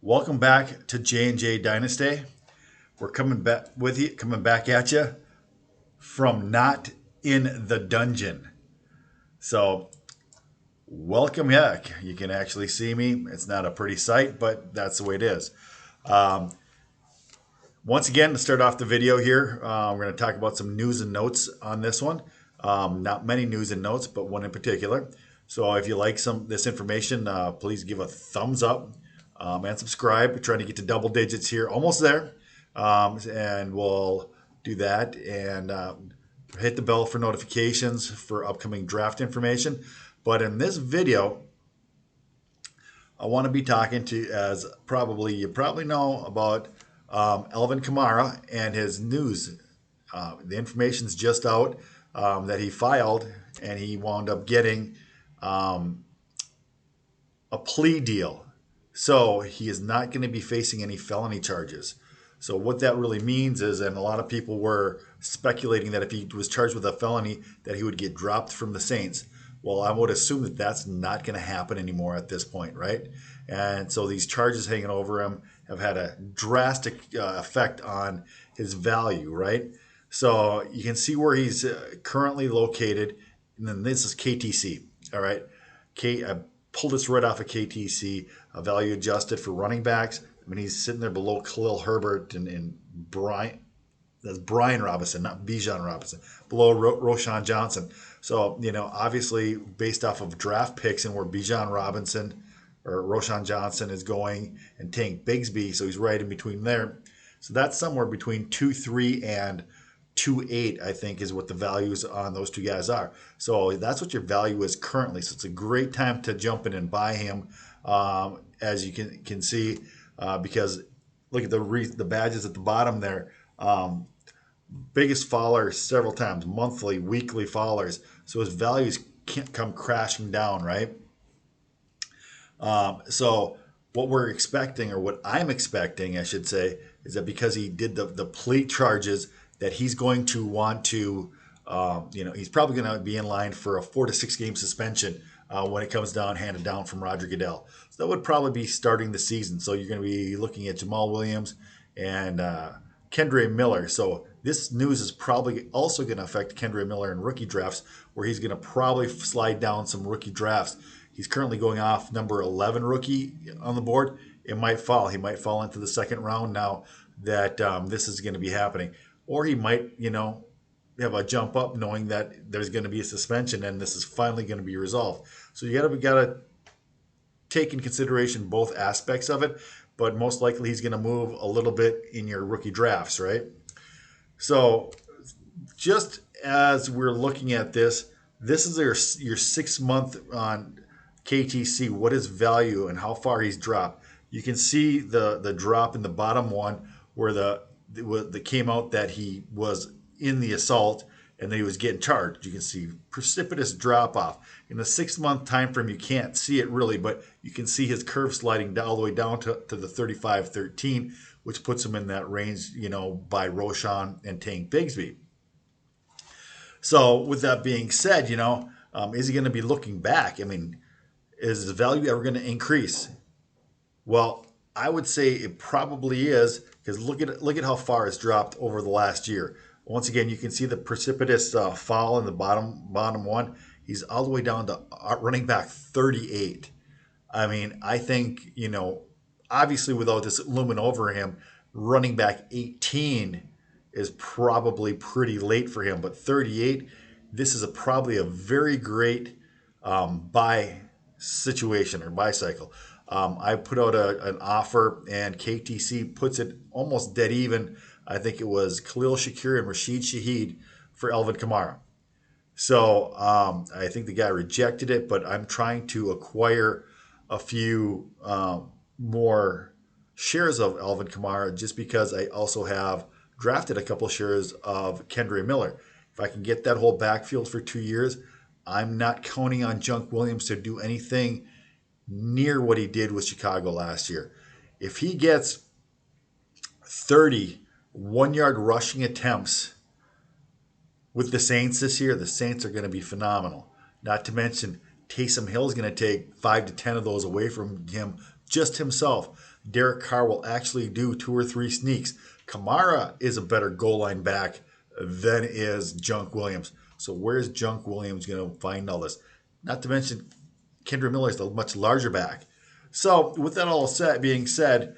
Welcome back to J&J Dynasty. We're coming back at you from not in the dungeon. So, welcome back. You can actually see me. It's not a pretty sight, but that's the way it is. Um, Once again, to start off the video here, we're going to talk about some news and notes on this one. Not many news and notes, but one in particular. So if you like this information, please give a thumbs up and subscribe. We're trying to get to double digits here, almost there. And we'll do that and hit the bell for notifications for upcoming draft information. But in this video, I want to be talking to, as you probably know about ALVAN KAMARA and his news. The information's just out that he filed, and he wound up getting a plea deal. So he is not going to be facing any felony charges. So what that really means is, and a lot of people were speculating that if he was charged with a felony, that he would get dropped from the Saints. Well, I would assume that that's not going to happen anymore at this point, right? And so these charges hanging over him have had a drastic effect on his value, right? So you can see where he's currently located. And then this is KTC, all right? I pulled this right off of KTC, value adjusted for running backs. I mean, he's sitting there below Khalil Herbert and Brian. That's Brian Robinson, not Bijan Robinson, below Roschon Johnson. So, obviously based off of draft picks and where Bijan Robinson or Roschon Johnson is going and Tank Bigsby, so he's right in between there. So that's somewhere between 2.3 and 2.8, I think, is what the values on those two guys are. So that's what your value is currently. So it's a great time to jump in and buy him, as you can see, because look at the badges at the bottom there. Biggest faller several times, monthly, weekly fallers. So his values can't come crashing down, right? So what we're expecting, or what I'm expecting, I should say, is that because he did the plea charges, that he's going to want to, he's probably going to be in line for a 4 to 6 game suspension when it comes down, handed down from Roger Goodell. So that would probably be starting the season. So you're going to be looking at Jamal Williams and Kendre Miller. So this news is probably also going to affect Kendre Miller in rookie drafts, where he's going to probably slide down some rookie drafts. He's currently going off number 11 rookie on the board. It might fall. He might fall into the second round now that this is going to be happening. Or he might, have a jump up knowing that there's going to be a suspension and this is finally going to be resolved. So you got to take in consideration both aspects of it, but most likely he's going to move a little bit in your rookie drafts, right? So just as we're looking at this is your 6 month on KTC, what his value and how far he's dropped. You can see the drop in the bottom one where the came out that he was in the assault and then he was getting charged. You can see precipitous drop off. In the 6 month time frame, you can't see it really, but you can see his curve sliding all the way down to the 35-13, which puts him in that range, by Roschon and Tank Bigsby. So with that being said, is he going to be looking back? I mean, is his value ever going to increase? Well, I would say it probably is, because look at how far it's dropped over the last year. Once again, you can see the precipitous fall in the bottom one. He's all the way down to running back 38. I mean, I think, obviously without this looming over him, running back 18 is probably pretty late for him. But 38, this is probably a very great buy situation or buy cycle. I put out an offer, and KTC puts it almost dead even. I think it was Khalil Shakir and Rashid Shaheed for ALVAN KAMARA. So I think the guy rejected it, but I'm trying to acquire a few more shares of ALVAN KAMARA, just because I also have drafted a couple shares of Kendre Miller. If I can get that whole backfield for 2 years, I'm not counting on Junk Williams to do anything near what he did with Chicago last year. If he gets 30 1-yard rushing attempts with the Saints this year, the Saints are going to be phenomenal. Not to mention, Taysom Hill is going to take 5 to 10 of those away from him just himself, Derek Carr will actually do 2 or 3 sneaks. KAMARA is a better goal line back than is Junk Williams. So where's Junk Williams going to find all this? Not to mention, Kendra Miller is the much larger back. So with that all being said,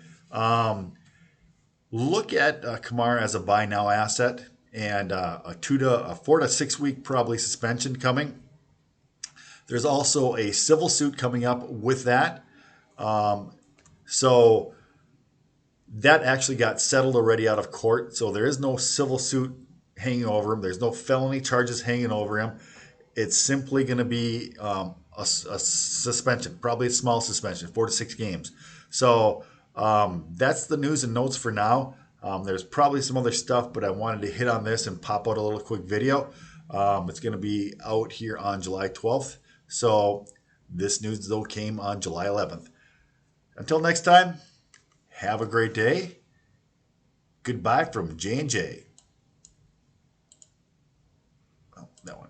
look at KAMARA as a buy now asset, and a 4 to 6 week probably suspension coming. There's also a civil suit coming up with that. So that actually got settled already out of court. So there is no civil suit hanging over him. There's no felony charges hanging over him. It's simply going to be a suspension, probably a small suspension, 4 to 6 games. So that's the news and notes for now. There's probably some other stuff, but I wanted to hit on this and pop out a little quick video. It's going to be out here on July 12th. So this news, though, came on July 11th. Until next time, have a great day. Goodbye from J&J. Oh, that one.